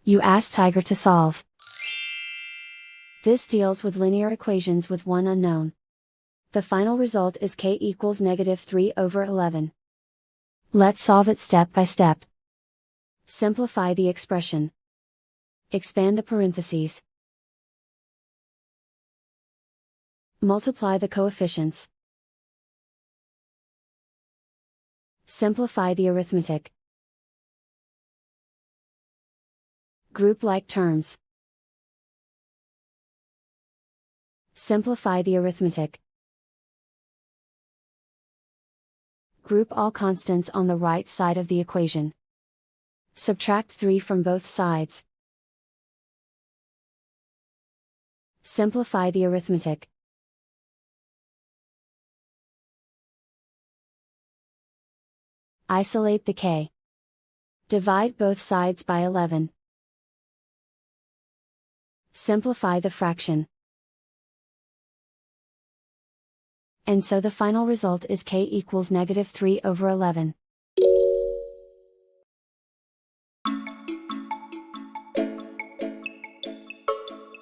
You ask Tiger to solve. This deals with linear equations with one unknown. The final result is k equals -3/11. Let's solve it step by step. Simplify the expression. Expand the parentheses. Multiply the coefficients. Simplify the arithmetic. Group like terms. Simplify the arithmetic. Group all constants on the right side of the equation. Subtract 3 from both sides. Simplify the arithmetic. Isolate the k. Divide both sides by 11. Simplify the fraction. And so the final result is k equals -3/11.